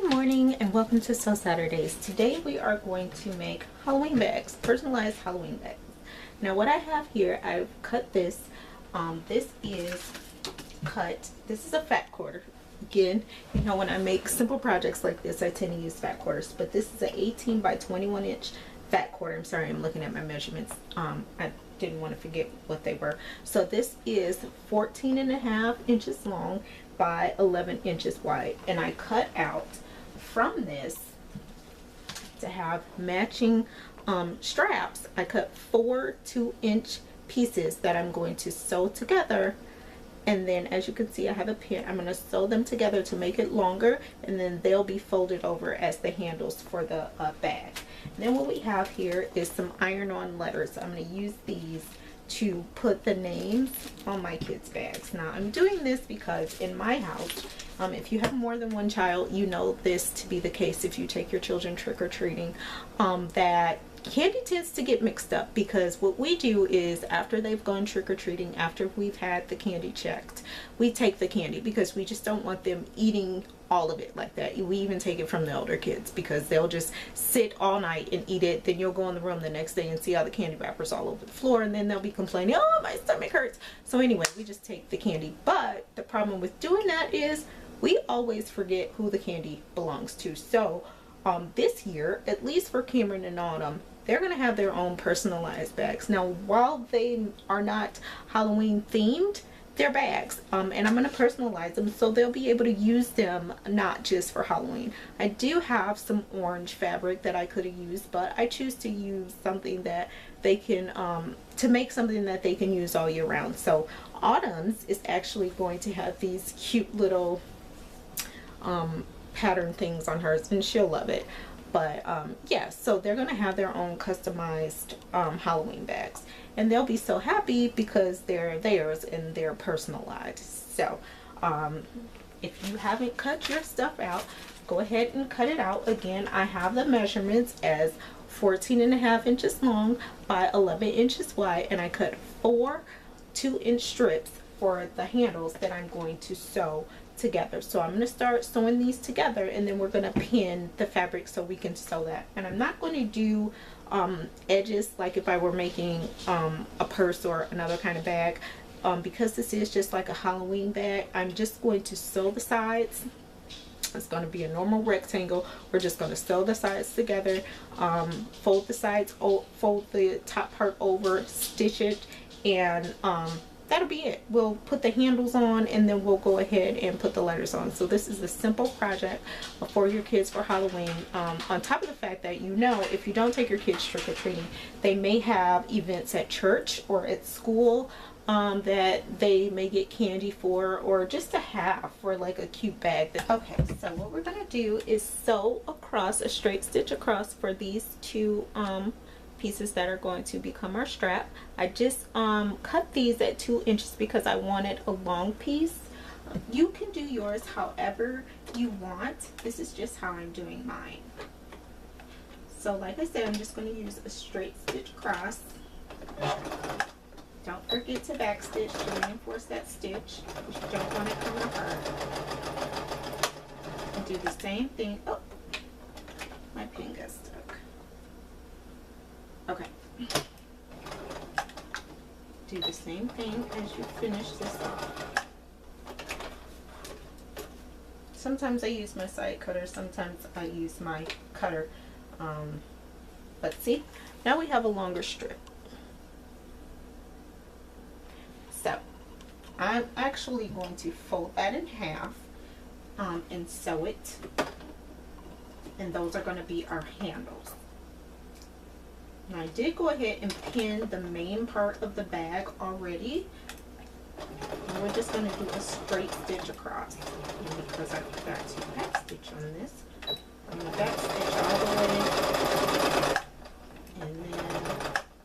Good morning and welcome to Sew Saturdays. Today we are going to make Halloween bags, personalized Halloween bags. Now what I have here, I've cut this. This is this is a fat quarter. Again, you know, when I make simple projects like this, I tend to use fat quarters, but this is an 18 by 21 inch fat quarter. I'm sorry, I'm looking at my measurements. I didn't want to forget what they were. So this is 14.5 inches long by 11 inches wide, and I cut out from this to have matching straps. I cut 4 2-inch pieces that I'm going to sew together, and then as you can see I have a pin. I'm going to sew them together to make it longer, and then they'll be folded over as the handles for the bag. And then what we have here is some iron-on letters. I'm going to use these to put the names on my kids' bags. Now I'm doing this because in my house, if you have more than one child, you know this to be the case if you take your children trick-or-treating, that candy tends to get mixed up, because what we do is after they've gone trick-or-treating, after we've had the candy checked, we take the candy because we just don't want them eating all of it like that. We even take it from the older kids because they'll just sit all night and eat it. Then you'll go in the room the next day and see all the candy wrappers all over the floor, and then they'll be complaining, oh, my stomach hurts. So anyway, we just take the candy. But the problem with doing that is we always forget who the candy belongs to. So this year, at least for Cameron and Autumn, they're going to have their own personalized bags. Now, while they are not Halloween themed, they're bags, and I'm going to personalize them so they'll be able to use them not just for Halloween. I do have some orange fabric that I could have used, but I choose to use something that they can to make something that they can use all year round. So Autumn's is actually going to have these cute little pattern things on hers, and she'll love it. But yeah, so they're gonna have their own customized Halloween bags, and they'll be so happy because they're theirs and they're personalized. So if you haven't cut your stuff out, go ahead and cut it out. Again, I have the measurements as 14.5 inches long by 11 inches wide, and I cut 4 2-inch strips for the handles that I'm going to sew together. So I'm going to start sewing these together, and then we're going to pin the fabric so we can sew that. And I'm not going to do edges like if I were making a purse or another kind of bag, because this is just like a Halloween bag. I'm just going to sew the sides. It's going to be a normal rectangle. We're just going to sew the sides together, fold the sides, fold the top part over, stitch it, and that'll be it. We'll put the handles on, and then we'll go ahead and put the letters on. So this is a simple project for your kids for Halloween. On top of the fact that, you know, if you don't take your kids trick-or-treating, they may have events at church or at school that they may get candy for, or just to have for like a cute bag. Okay, so what we're gonna do is sew across, a straight stitch across for these two pieces that are going to become our strap. I just cut these at 2 inches because I wanted a long piece. You can do yours however you want. This is just how I'm doing mine. So like I said, I'm just going to use a straight stitch across. Don't forget to back stitch to reinforce that stitch, because you don't want it coming apart. And do the same thing. Oh, my pin got stuck. Okay. Do the same thing as you finish this off. Sometimes I use my side cutter, sometimes I use my cutter. But see, now we have a longer strip. So I'm actually going to fold that in half and sew it. And those are going to be our handles. Now I did go ahead and pin the main part of the bag already. And we're just going to do a straight stitch across. And because I forgot to back stitch on this, I'm going to back stitch all the way and then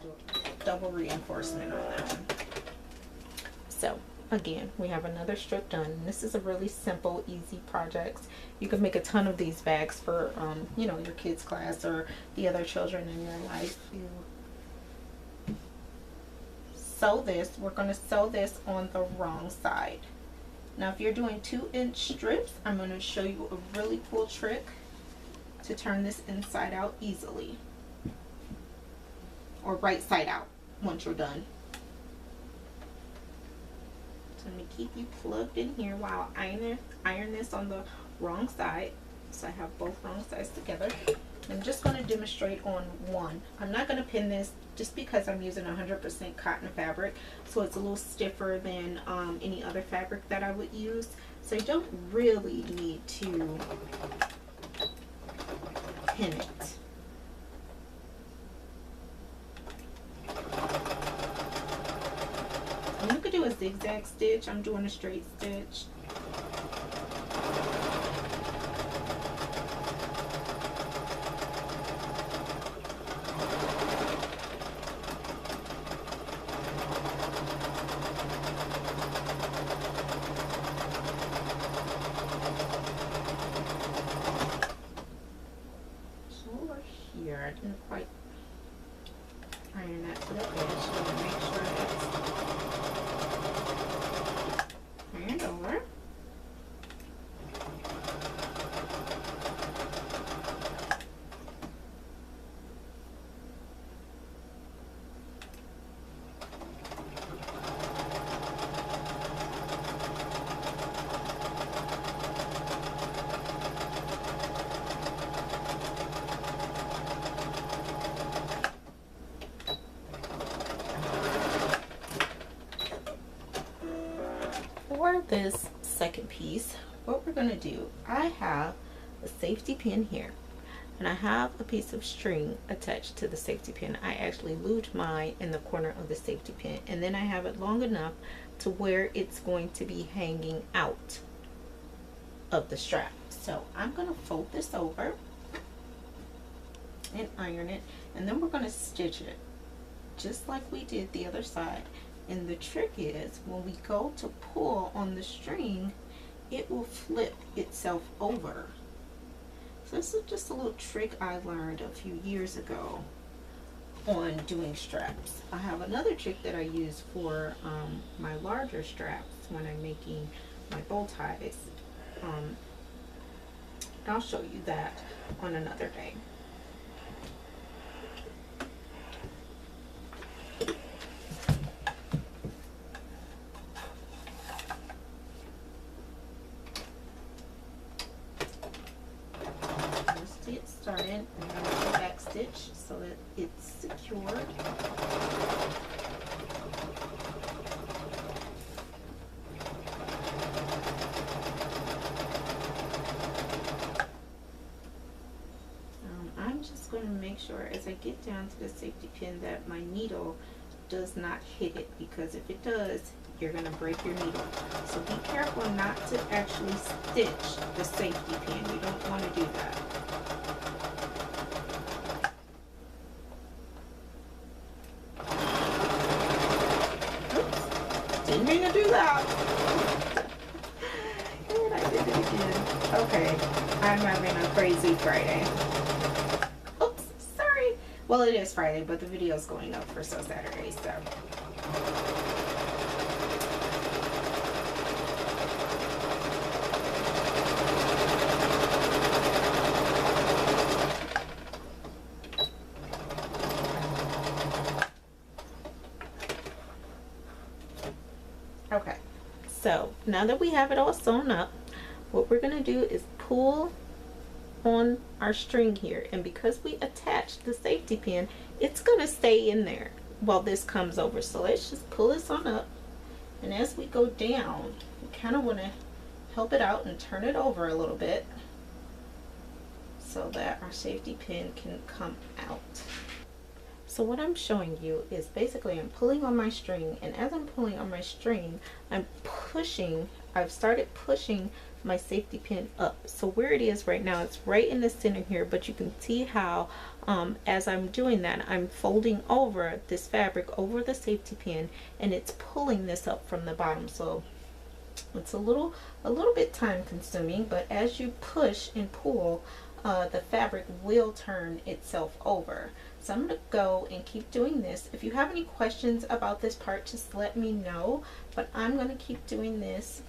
do a double reinforcement on that one. So again, we have another strip done. This is a really simple, easy project. You can make a ton of these bags for, you know, your kids' class or the other children in your life. You sew this. We're going to sew this on the wrong side. Now if you're doing 2-inch strips, I'm going to show you a really cool trick to turn this inside out easily, or right side out once you're done. So let me keep you plugged in here while I iron this on the wrong side. So I have both wrong sides together. I'm just going to demonstrate on one. I'm not going to pin this just because I'm using 100% cotton fabric, so it's a little stiffer than any other fabric that I would use. So you don't really need to pin it. And you could do a zigzag stitch. I'm doing a straight stitch. I didn't quite iron that to the edge, so I'm going to make sure it's ironed over. For this second piece, what we're going to do, I have a safety pin here, and I have a piece of string attached to the safety pin. I actually lubed mine in the corner of the safety pin, and then I have it long enough to where it's going to be hanging out of the strap. So I'm going to fold this over and iron it, and then we're going to stitch it just like we did the other side. And the trick is, when we go to pull on the string, it will flip itself over. So this is just a little trick I learned a few years ago on doing straps. I have another trick that I use for my larger straps when I'm making my bow ties. I'll show you that on another day. Started, and I'm going to back stitch so that it's secured. I'm just going to make sure as I get down to the safety pin that my needle does not hit it, because if it does, you're going to break your needle. So be careful not to actually stitch the safety pin. You don't want to do that. Didn't mean to do that. And I did it again. Okay, I'm having a crazy Friday. Oops, sorry. Well, it is Friday, but the video is going up for Sew Saturday, so. Okay, so now that we have it all sewn up, what we're going to do is pull on our string here, and because we attached the safety pin, it's going to stay in there while this comes over. So let's just pull this on up, and as we go down, we kind of want to help it out and turn it over a little bit so that our safety pin can come out. So what I'm showing you is basically I'm pulling on my string, and as I'm pulling on my string, I'm pushing, I've started pushing my safety pin up. So where it is right now, it's right in the center here, but you can see how as I'm doing that, I'm folding over this fabric over the safety pin, and it's pulling this up from the bottom. So it's a little bit time consuming, but as you push and pull, the fabric will turn itself over. So I'm going to go and keep doing this. If you have any questions about this part, just let me know, but I'm going to keep doing this.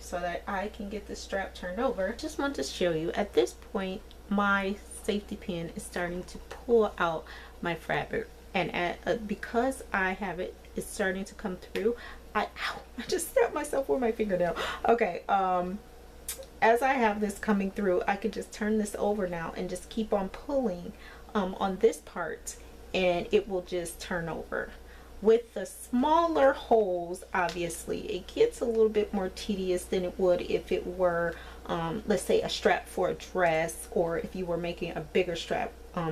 so that I can get the strap turned over. Just want to show you, at this point my safety pin is starting to pull out my fabric, and because I have it's starting to come through. I just stabbed myself with my fingernail. Okay, as I have this coming through, I can just turn this over now and just keep on pulling on this part, and it will just turn over. With the smaller holes, obviously it gets a little bit more tedious than it would if it were let's say a strap for a dress, or if you were making a bigger strap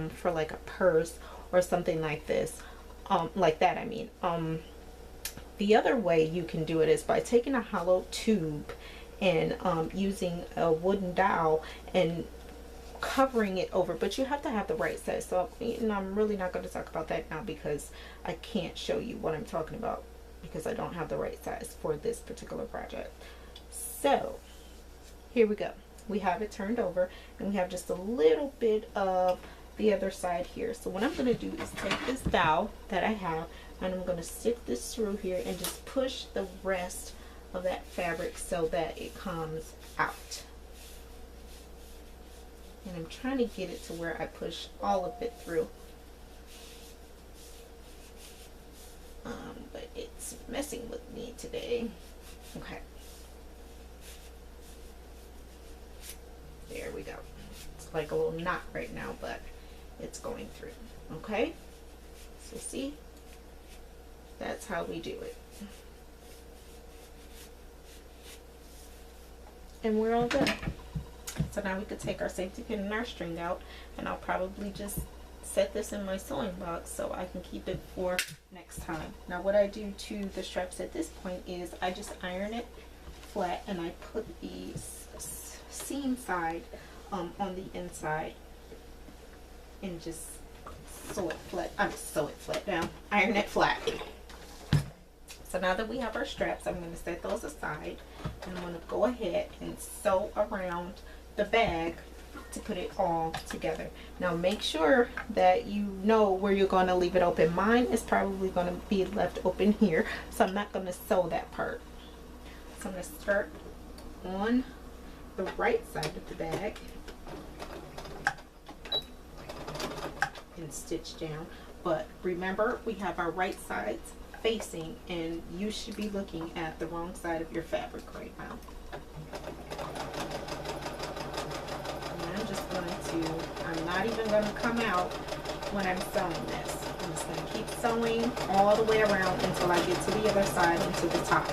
for like a purse or something like this, like that, I mean. The other way you can do it is by taking a hollow tube and using a wooden dowel and covering it over, but you have to have the right size. So I'm really not going to talk about that now, because I can't show you what I'm talking about because I don't have the right size for this particular project. So here we go. We have it turned over, and we have just a little bit of the other side here. So what I'm going to do is take this dowel that I have, and I'm going to stick this through here and just push the rest of that fabric so that it comes out. And I'm trying to get it to where I push all of it through, but it's messing with me today. Okay, there we go. It's like a little knot right now, but it's going through. Okay, so see, that's how we do it, and we're all done. So now we could take our safety pin and our string out, and I'll probably just set this in my sewing box so I can keep it for next time. Now what I do to the straps at this point is I just iron it flat, and I put the seam side on the inside and just sew it flat down, iron it flat. So now that we have our straps, I'm going to set those aside, and I'm going to go ahead and sew around the bag to put it all together. Now make sure that you know where you're going to leave it open. Mine is probably going to be left open here, so I'm not going to sew that part. So I'm going to start on the right side of the bag and stitch down. But remember, we have our right sides facing, and you should be looking at the wrong side of your fabric right now. I'm not even going to come out when I'm sewing this. I'm just going to keep sewing all the way around until I get to the other side and to the top.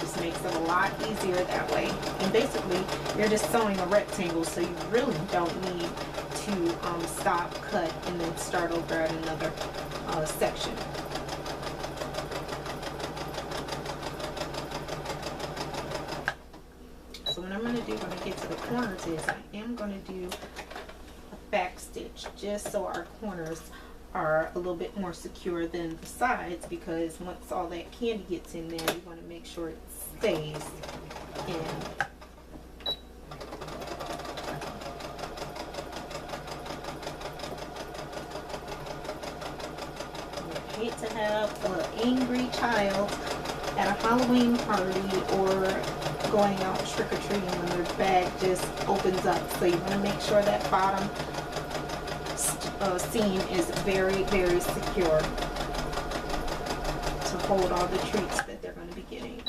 Just makes it a lot easier that way. And basically, you're just sewing a rectangle, so you really don't need to stop, cut, and then start over at another section. So what I'm going to do when I get to the corners is I am going to do a back stitch, just so our corners are a little bit more secure than the sides, because once all that candy gets in there, you want to make sure it stays in. I hate to have an angry child at a Halloween party or going out trick-or-treating when their bag just opens up. So you want to make sure that bottom seam is very, very secure to hold all the treats that they're going to be getting.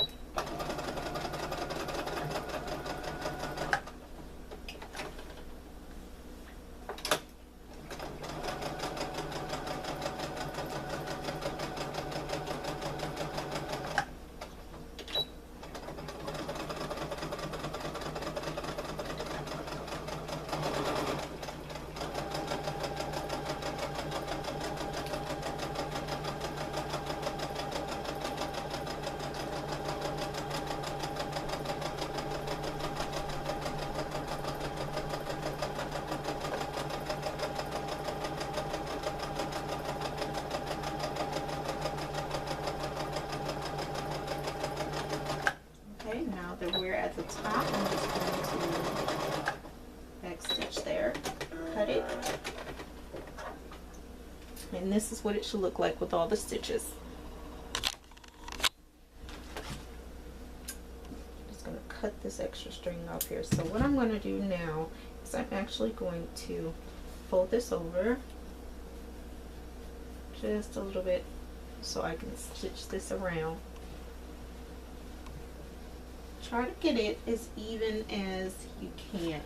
Now that we're at the top, I'm just going to back stitch there, cut it, and this is what it should look like with all the stitches. string up here. So what I'm going to do now is I'm actually going to fold this over just a little bit so I can stitch this around. Try to get it as even as you can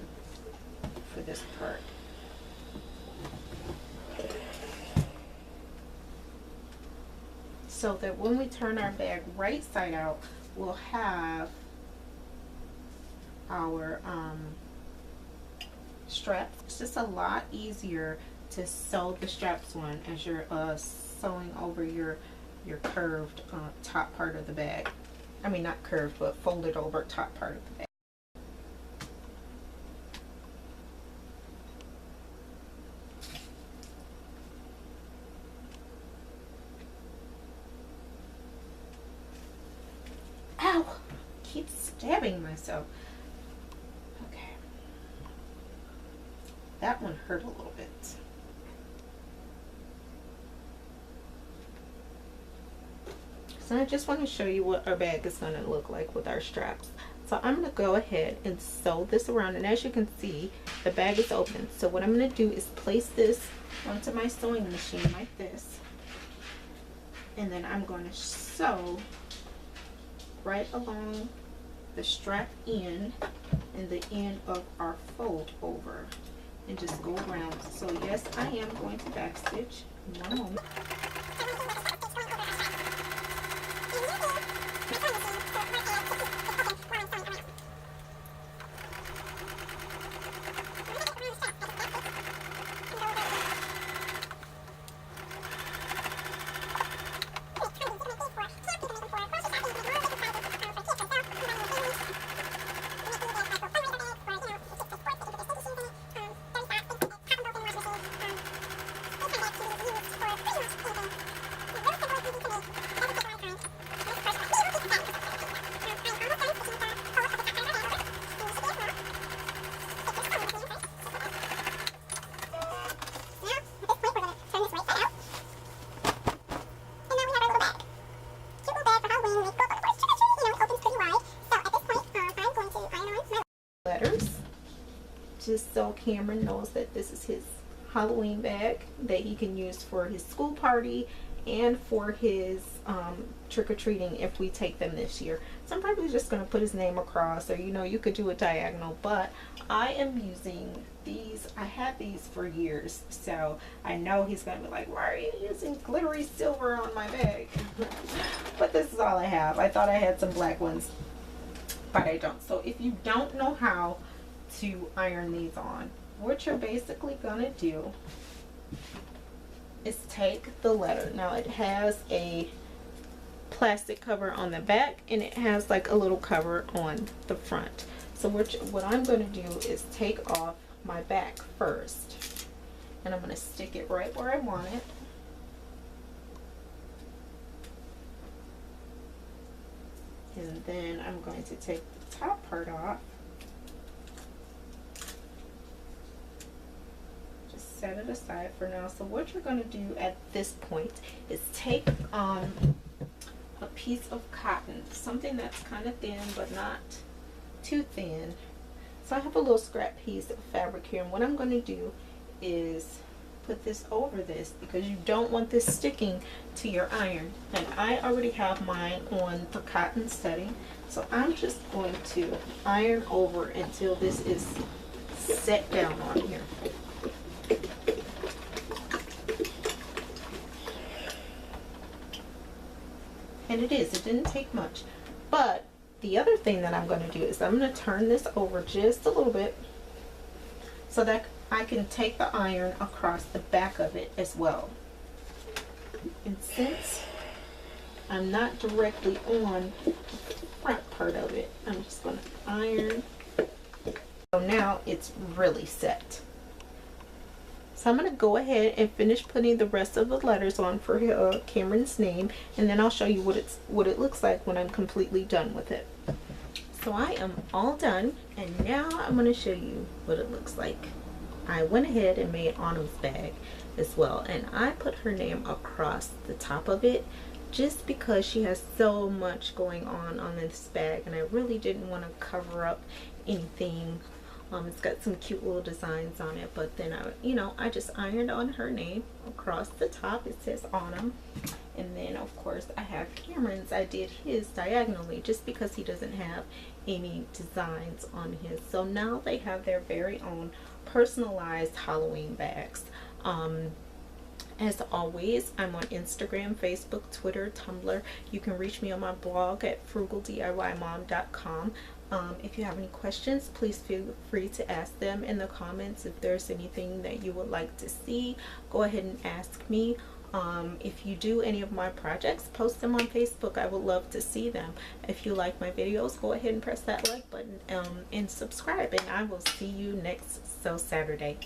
for this part. So that when we turn our bag right side out, we'll have our straps. It's just a lot easier to sew the straps on as you're sewing over your curved top part of the bag. I mean, not curved, but folded over top part of the bag. Ow! Keep stabbing myself. Okay. That one hurt a little bit. So I just want to show you what our bag is going to look like with our straps. So I'm going to go ahead and sew this around, and as you can see, the bag is open. So what I'm going to do is place this onto my sewing machine like this, and then I'm going to sew right along the strap end and the end of our fold over, and just go around. So yes, I am going to backstitch. One moment. Letters, just so Cameron knows that this is his Halloween bag that he can use for his school party and for his trick-or-treating if we take them this year. So I'm probably just going to put his name across, or you could do a diagonal, but I am using these. I had these for years, so I know he's going to be like, why are you using glittery silver on my bag? But this is all I have. I thought I had some black ones, but I don't. So if you don't know how to iron these on, what you're basically gonna do is take the letter. Now it has a plastic cover on the back, and it has like a little cover on the front. So what I'm gonna do is take off my back first, and I'm gonna stick it right where I want it. And then I'm going to take the top part off. Just set it aside for now. So what you're going to do at this point is take a piece of cotton, something that's kind of thin but not too thin. So I have a little scrap piece of fabric here, and what I'm going to do is put this over this, because you don't want this sticking to your iron. And I already have mine on the cotton setting, so I'm just going to iron over until this is set down on here. And it didn't take much. But the other thing that I'm going to do is I'm going to turn this over just a little bit so that I can take the iron across the back of it as well. And since I'm not directly on the front part of it, I'm just going to iron. So now it's really set. So I'm going to go ahead and finish putting the rest of the letters on for Cameron's name, and then I'll show you what it looks like when I'm completely done with it. So I am all done, and now I'm going to show you what it looks like. I went ahead and made Autumn's bag as well, and I put her name across the top of it just because she has so much going on this bag, and I really didn't want to cover up anything. It's got some cute little designs on it, but then I just ironed on her name across the top. It says Autumn. And then of course I have Cameron's. I did his diagonally just because he doesn't have any designs on his. So now they have their very own personalized Halloween bags. As always, I'm on Instagram, Facebook, Twitter, Tumblr. You can reach me on my blog at frugaldiymom.com. If you have any questions, please feel free to ask them in the comments. If there's anything that you would like to see, go ahead and ask me. If you do any of my projects, post them on Facebook. I would love to see them. If you like my videos, go ahead and press that like button and subscribe, and I will see you next Saturday.